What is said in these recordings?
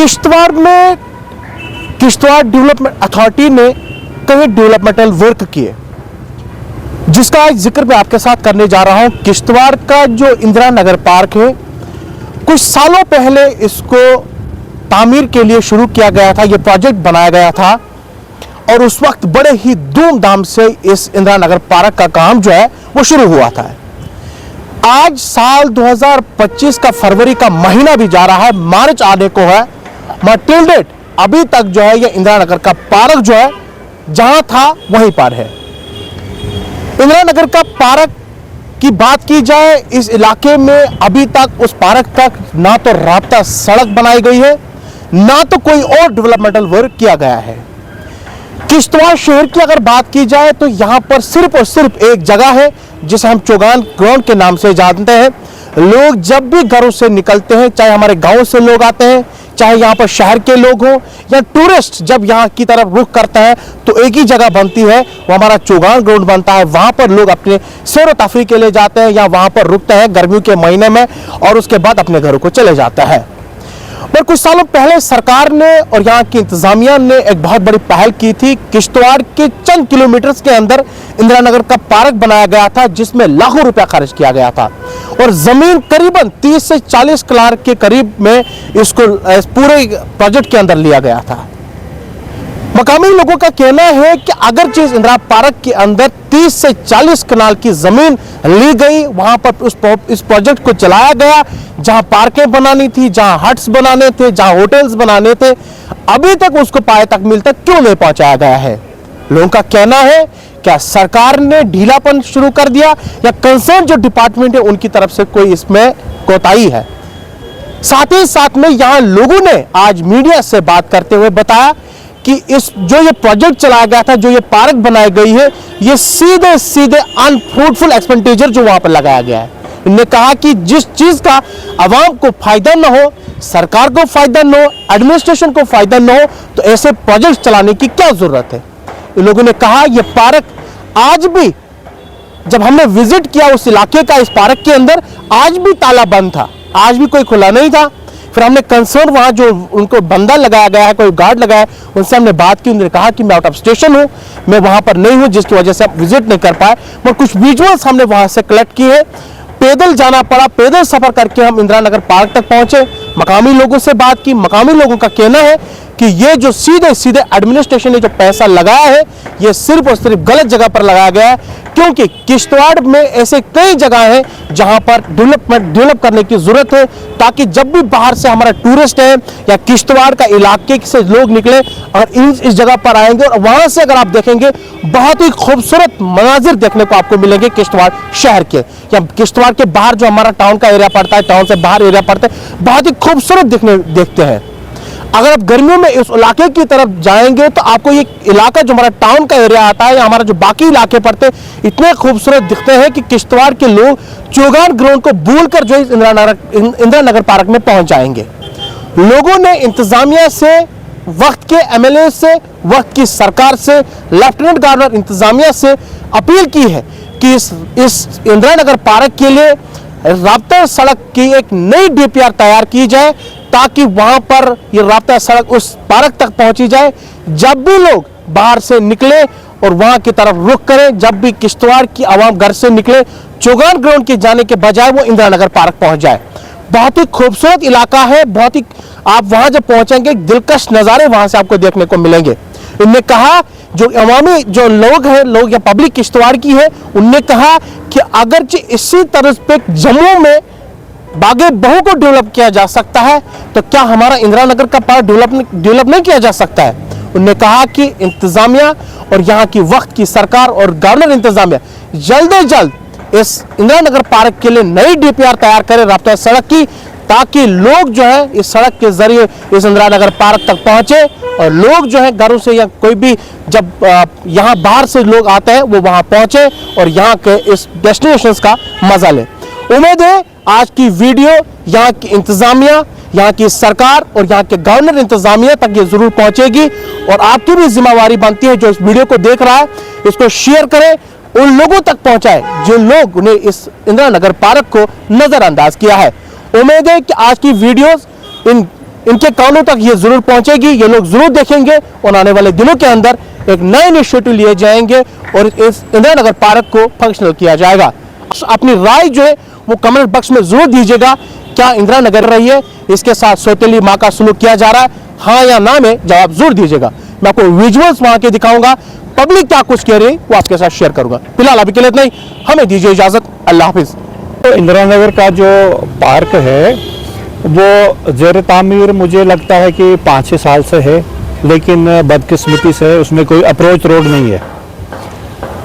किश्तवाड़ में Kishtwar development authority ने कई डेवलपमेंटल वर्क किए, जिसका आज जिक्र मैं आपके साथ करने जा रहा हूं। किश्तवाड़ का जो इंदिरा नगर पार्क है, कुछ सालों पहले इसको तामीर के लिए शुरू किया गया था, यह प्रोजेक्ट बनाया गया था और उस वक्त बड़े ही धूमधाम से इस इंदिरा नगर पार्क का काम जो है वो शुरू हुआ था। आज साल 2025 का फरवरी का महीना भी जा रहा है, मार्च आने को है, मगर टिल डेट अभी तक जो है ये इंदिरा नगर का पार्क जो है जहां था वहीं पर है। इंदिरा नगर का पार्क की बात की जाए, इस इलाके में अभी तक उस पार्क तक ना तो रास्ता सड़क बनाई गई है, ना तो कोई और डेवलपमेंटल वर्क किया गया है। किश्तवाड़ शहर की अगर बात की जाए तो यहां पर सिर्फ और सिर्फ एक जगह है जिसे हम चौगान ग्राउंड के नाम से जानते हैं। लोग जब भी घरों से निकलते हैं, चाहे हमारे गांव से लोग आते हैं, चाहे यहां पर शहर के लोग हों या टूरिस्ट जब यहां की तरफ रुख करता है, तो एक ही जगह बनती है, वो हमारा चौगान ग्राउंड बनता है। वहां पर लोग अपने सैर व तफरी के लिए जाते हैं या वहां पर रुकते हैं गर्मियों के महीने में और उसके बाद अपने घरों को चले जाते हैं। पर कुछ सालों पहले सरकार ने और यहाँ की इंतजामिया ने एक बहुत बड़ी पहल की थी। किश्तवाड़ के चंद किलोमीटर के अंदर इंदिरा नगर का पार्क बनाया गया था, जिसमें लाखों रुपया खर्च किया गया था और जमीन करीबन 30 से 40 कनाल के करीब में इसको पूरे प्रोजेक्ट के अंदर लिया गया था। मकामी लोगों का कहना है कि अगर चीज इंदिरा पार्क के अंदर 30 से 40 कनाल की जमीन ली गई, वहां पर इस प्रोजेक्ट को चलाया गया, जहां पार्कें बनानी थी, जहां हट्स बनाने थे, जहां होटल्स बनाने थे, अभी तक उसको पाए तक मिल तक क्यों नहीं पहुंचाया गया है। लोगों का कहना है क्या सरकार ने ढीलापन शुरू कर दिया या कंसर्न जो डिपार्टमेंट है उनकी तरफ से कोई इसमें कोताही है। साथ ही साथ में यहां लोगों ने आज मीडिया से बात करते हुए बताया कि इस जो ये प्रोजेक्ट चलाया गया था, जो ये पार्क बनाई गई है, ये सीधे सीधे अनफ्रूटफुल एक्सपेंडिचर जो वहां पर लगाया गया है। इन्होंने कहा कि जिस चीज का आवाम को फायदा न हो, सरकार को फायदा न हो, एडमिनिस्ट्रेशन को फायदा न हो, तो ऐसे प्रोजेक्ट चलाने की क्या जरूरत है। इन लोगों ने कहा यह पार्क आज भी, जब हमने विजिट किया उस इलाके का, इस पार्क के अंदर आज भी ताला बंद था, आज भी कोई खुला नहीं था। फिर हमने कंसर्न वहां जो उनको बंदा लगाया गया है, कोई गार्ड लगाया, उनसे हमने बात की। उन्होंने कहा कि मैं आउट ऑफ स्टेशन हूं, मैं वहां पर नहीं हूं, जिसकी वजह से आप विजिट नहीं कर पाए। मगर कुछ विजुअल्स हमने वहां से कलेक्ट किए। पैदल जाना पड़ा, पैदल सफर करके हम इंदिरा नगर पार्क तक पहुंचे, मकामी लोगों से बात की। मकामी लोगों का कहना है कि ये जो सीधे सीधे एडमिनिस्ट्रेशन ने जो पैसा लगाया है, ये सिर्फ और सिर्फ गलत जगह पर लगाया गया है, क्योंकि किश्तवाड़ में ऐसे कई जगह हैं जहां पर डेवलप करने की जरूरत है, ताकि जब भी बाहर से हमारा टूरिस्ट है या किश्तवाड़ का इलाके से लोग निकले और इस जगह पर आएंगे और वहां से अगर आप देखेंगे बहुत ही खूबसूरत मनाजिर देखने को आपको मिलेंगे किश्तवाड़ शहर के या किश्तवाड़ के बाहर जो हमारा टाउन का एरिया पड़ता है, टाउन से बाहर एरिया पड़ता है, बहुत ही खूबसूरत देखते हैं। अगर आप गर्मियों में इस इलाके की तरफ जाएंगे तो आपको ये इलाका जो हमारा टाउन का एरिया आता है या हमारा जो बाकी इलाके पड़ते हैं, इतने खूबसूरत दिखते हैं कि किश्तवाड़ के लोग चौगान ग्राउंड को भूलकर जो इंदिरा नगर पार्क में पहुंच जाएंगे। लोगों ने इंतजामिया से, वक्त के एमएलए से, वक्त की सरकार से, लेफ्टिनेंट गवर्नर इंतजामिया से अपील की है कि इस इंदिरा नगर पार्क के लिए राब्ता सड़क की एक नई डीपीआर तैयार की जाए, ताकि वहां पर ये राब्ता सड़क उस पार्क तक पहुंची जाए। जब भी लोग बाहर से निकले और वहां की तरफ रुख करें, जब भी किश्तवाड़ की आवाम घर से निकले, चौगान ग्राउंड के जाने के बजाय वो इंदिरा नगर पार्क पहुंच जाए। बहुत ही खूबसूरत इलाका है, बहुत ही, आप वहां जब पहुंचेंगे दिलकश नजारे वहां से आपको देखने को मिलेंगे। इन्होंने कहा जो अवामी जो लोग हैं, लोग या पब्लिक किश्तवाड़ की है, उनने कहा कि अगर इसी तरह पे जम्मू में बागे बहु को डेवलप किया जा सकता है, तो क्या हमारा इंदिरा नगर का पार्क डेवलप नहीं किया जा सकता है। उन्होंने कहा कि इंतजामिया और यहाँ की वक्त की सरकार और गवर्नर इंतजामिया जल्द से जल्द इस इंदिरा नगर पार्क के लिए नई डीपीआर तैयार करे राब्ता सड़क की, ताकि लोग जो है इस सड़क के जरिए इस इंदिरा नगर पार्क तक पहुंचे और लोग जो है घरों से या कोई भी जब यहाँ बाहर से लोग आते हैं वो वहां पहुंचे और यहाँ के इस डेस्टिनेशंस का मजा ले। उम्मीद है आज की वीडियो यहाँ की इंतजामिया, यहाँ की सरकार और यहाँ के गवर्नर इंतजामिया तक ये जरूर पहुंचेगी और आपकी भी जिम्मेवारी बनती है जो इस वीडियो को देख रहा है, इसको शेयर करें, उन लोगों तक पहुंचाए जो लोग उन्हें इस इंदिरा नगर पार्क को नजरअंदाज किया है। उम्मीद है कि आज की वीडियोस इन इनके कानों तक ये जरूर पहुंचेगी, ये लोग जरूर देखेंगे और आने वाले दिनों के अंदर एक नए इनिशिएटिव लिए जाएंगे और इस इंदिरा नगर पार्क को फंक्शनल किया जाएगा। अपनी राय जो है वो कमेंट बॉक्स में जरूर दीजिएगा। क्या इंदिरा नगर रही है इसके साथ सौतेली माँ का सलूक किया जा रहा है, हाँ या ना में जवाब जरूर दीजिएगा। मैं आपको विजुअल्स वहां के दिखाऊंगा, पब्लिक क्या कुछ कह रही है वो आपके साथ शेयर करूंगा। फिलहाल अभी के लिए इतना ही, हमें दीजिए इजाजत, अल्लाह हाफिज। तो इंदिरा नगर का जो पार्क है वो ज़ेर तामीर मुझे लगता है कि 5-6 साल से है, लेकिन बदकिस्मती से उसमें कोई अप्रोच रोड नहीं है।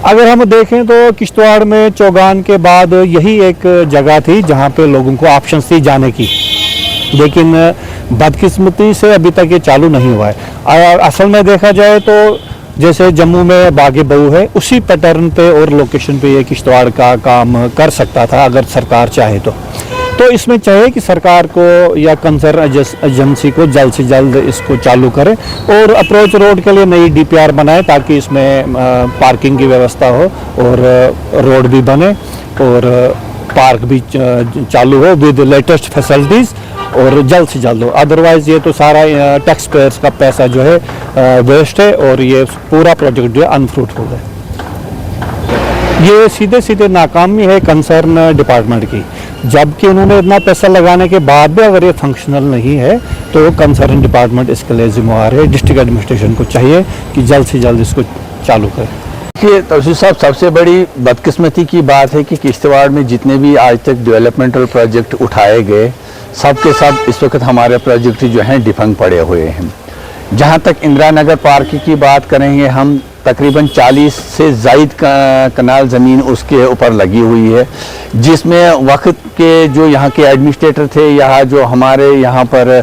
अगर हम देखें तो किश्तवाड़ में चौगान के बाद यही एक जगह थी जहां पे लोगों को ऑप्शन थी जाने की, लेकिन बदकिस्मती से अभी तक ये चालू नहीं हुआ है। असल में देखा जाए तो जैसे जम्मू में बागे बहू है, उसी पैटर्न पे और लोकेशन पे ये किश्तवाड़ का काम कर सकता था अगर सरकार चाहे तो इसमें चाहिए कि सरकार को या कंसर्न एजेंसी को जल्द से जल्द इसको चालू करे और अप्रोच रोड के लिए नई डीपीआर बनाए ताकि इसमें पार्किंग की व्यवस्था हो और रोड भी बने और पार्क भी चालू हो विद लेटेस्ट फैसिलिटीज़ और जल्द से जल्द हो। अदरवाइज़ ये तो सारा टैक्स पेयर्स का पैसा जो है वेस्ट है और ये पूरा प्रोजेक्ट जो है अनफ्रूटफुल है। ये सीधे सीधे नाकामी है कंसर्न डिपार्टमेंट की, जबकि उन्होंने इतना पैसा लगाने के बाद भी अगर ये फंक्शनल नहीं है तो कंसर्न डिपार्टमेंट इसके लिए जिम्मेवार है। डिस्ट्रिक्ट एडमिनिस्ट्रेशन को चाहिए कि जल्द से जल्द इसको चालू करें। देखिए तौसीफ साहब, सबसे बड़ी बदकिस्मती की बात है कि किश्तवाड़ में जितने भी आज तक डेवलपमेंटल प्रोजेक्ट उठाए गए सब के सब इस वक्त हमारे प्रोजेक्ट जो हैं डिफंग पड़े हुए हैं। जहाँ तक इंदिरा नगर पार्क की बात करेंगे हम, तकरीबन 40 से ज़ायद कनाल ज़मीन उसके ऊपर लगी हुई है, जिसमें वक्त के जो यहाँ के एडमिनिस्ट्रेटर थे, यहाँ जो हमारे यहाँ पर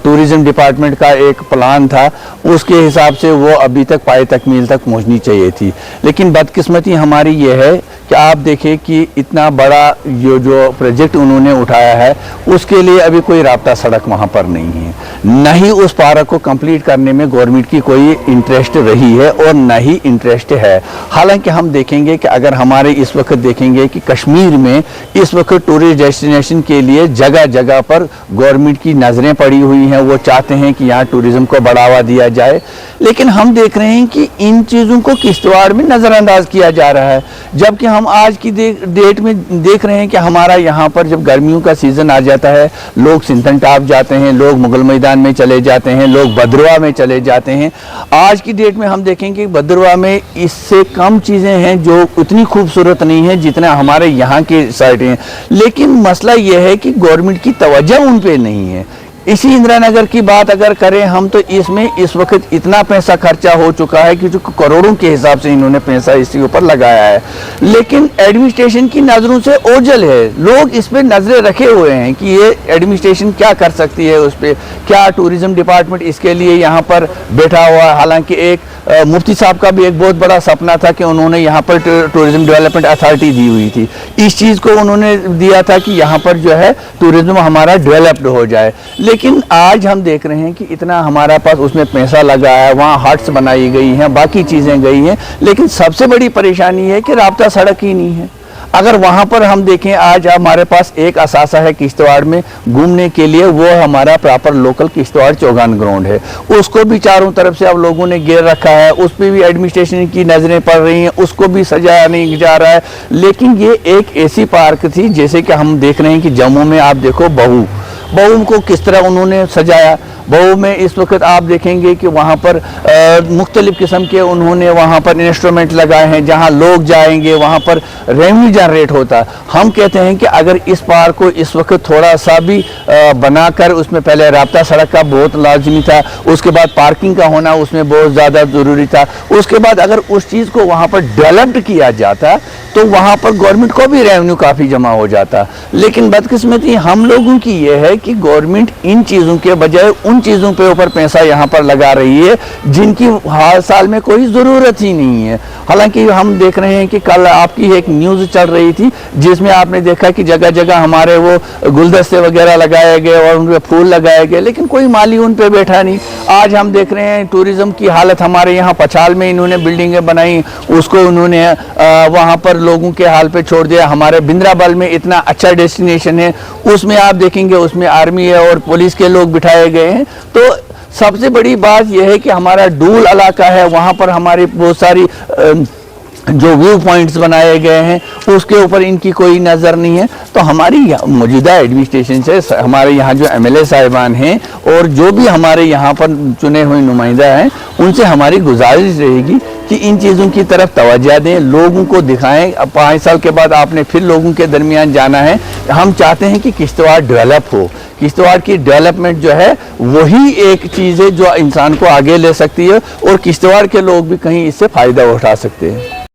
टूरिज़म डिपार्टमेंट का एक प्लान था, उसके हिसाब से वो अभी तक पाए तकमील तक पहुँचनी चाहिए थी। लेकिन बदकिस्मती हमारी ये है कि आप देखें कि इतना बड़ा जो प्रोजेक्ट उन्होंने उठाया है उसके लिए अभी कोई राब्ता सड़क वहाँ पर नहीं है, न ही उस पार्क को कंप्लीट करने में गवर्नमेंट की कोई इंटरेस्ट रही है और न ही इंटरेस्ट है। हालांकि हम देखेंगे कि अगर हमारे इस वक्त देखेंगे कि कश्मीर में इस वक्त टूरिस्ट डेस्टिनेशन के लिए जगह जगह पर गवर्नमेंट की नज़रें पड़ी हुई हैं, वो चाहते हैं कि यहाँ टूरिज़्म को बढ़ावा दिया जाए, लेकिन हम देख रहे हैं कि इन चीज़ों को किश्तवाड़ में नज़रअंदाज किया जा रहा है। जबकि हम आज की डेट में देख रहे हैं कि हमारा यहाँ पर जब गर्मियों का सीज़न आ जाता है, लोग सिंथन टॉप जाते हैं, लोग मुगल मैदान में चले जाते हैं, लोग भद्रवा में चले जाते हैं। आज की डेट में हम देखेंगे कि भद्रवा में इससे कम चीज़ें हैं जो उतनी खूबसूरत नहीं है जितना हमारे यहाँ की साइड हैं, लेकिन मसला यह है कि गवर्नमेंट की तवज्जो उन पे नहीं है। इसी इंदिरा नगर की बात अगर करें हम तो इसमें इस वक्त इतना पैसा खर्चा हो चुका है कि जो करोड़ों के हिसाब से इन्होंने पैसा इसके ऊपर लगाया है, लेकिन एडमिनिस्ट्रेशन की नज़रों से ओझल है। लोग इस पर नज़रें रखे हुए हैं कि ये एडमिनिस्ट्रेशन क्या कर सकती है, उस पर क्या टूरिज़म डिपार्टमेंट इसके लिए यहाँ पर बैठा हुआ है। हालांकि एक मुफ्ती साहब का भी एक बहुत बड़ा सपना था कि उन्होंने यहाँ पर टूरिज़म डेवलपमेंट अथॉरिटी दी हुई थी, इस चीज़ को उन्होंने दिया था कि यहाँ पर जो है टूरिज़्म हमारा डेवलप्ड हो जाए। लेकिन आज हम देख रहे हैं कि इतना हमारा पास उसमें पैसा लगा है, वहाँ हट्स बनाई गई हैं, बाकी चीज़ें गई हैं, लेकिन सबसे बड़ी परेशानी है कि राब्ता सड़क ही नहीं है। अगर वहाँ पर हम देखें, आज हमारे पास एक असासा है किश्तवाड़ में घूमने के लिए, वो हमारा proper local Kishtwar Chaugan ground है, उसको भी चारों तरफ से अब लोगों ने घेर रखा है, उस पर भी एडमिनिस्ट्रेशन की नज़रें पड़ रही हैं, उसको भी सजाया नहीं जा रहा है। लेकिन ये एक ऐसी पार्क थी, जैसे कि हम देख रहे हैं कि जम्मू में आप देखो बहू को किस तरह उन्होंने सजाया। बहू में इस वक्त आप देखेंगे कि वहाँ पर मुख्तलिफ़ किस्म के उन्होंने वहाँ पर इंस्ट्रूमेंट लगाए हैं, जहाँ लोग जाएंगे वहाँ पर रेवेन्यू जनरेट होता है। हम कहते हैं कि अगर इस पार्क को इस वक्त थोड़ा सा भी बनाकर, उसमें पहले राब्ता सड़क का बहुत लाजमी था, उसके बाद पार्किंग का होना उसमें बहुत ज़्यादा ज़रूरी था, उसके बाद अगर उस चीज़ को वहाँ पर डेवलप्ड किया जाता तो वहाँ पर गवर्नमेंट को भी रेवेन्यू काफ़ी जमा हो जाता। लेकिन बदकिस्मती हम लोगों की ये है कि गवर्नमेंट इन चीज़ों के बजाय उन चीज़ों पे ऊपर पैसा यहाँ पर लगा रही है जिनकी हाल साल में कोई ज़रूरत ही नहीं है। हालांकि हम देख रहे हैं कि कल आपकी एक न्यूज़ चल रही थी जिसमें आपने देखा कि जगह जगह हमारे वो गुलदस्ते वगैरह लगाए गए और उन पर फूल लगाए गए, लेकिन कोई माली उन पर बैठा नहीं। आज हम देख रहे हैं टूरिज़्म की हालत, हमारे यहाँ पछाल में इन्होंने बिल्डिंगें बनाई, उसको उन्होंने वहाँ पर लोगों के हाल पे छोड़ दिया। हमारे बिंद्राबल में इतना अच्छा डेस्टिनेशन है, उसमें आप देखेंगे उसमें आर्मी है और पुलिस के लोग बिठाए गए हैं, हैं। तो सबसे बड़ी बात यह है कि हमारा डूल इलाका है, वहाँ पर हमारी बहुत सारी जो व्यू पॉइंट्स बनाए गए हैं उसके ऊपर इनकी कोई नज़र नहीं है। तो हमारी मौजूदा एडमिनिस्ट्रेशन से हमारे यहाँ जो एमएलए साहिबान हैं और जो भी हमारे यहाँ पर चुने हुए नुमाइंदा हैं, उनसे हमारी गुजारिश रहेगी कि इन चीज़ों की तरफ तवज्जो दें, लोगों को दिखाएं। अब 5 साल के बाद आपने फिर लोगों के दरमियान जाना है। हम चाहते हैं कि किश्तवाड़ डेवलप हो। किश्तवाड़ की डेवलपमेंट जो है वही एक चीज़ है जो इंसान को आगे ले सकती है और किश्तवाड़ के लोग भी कहीं इससे फ़ायदा उठा सकते हैं।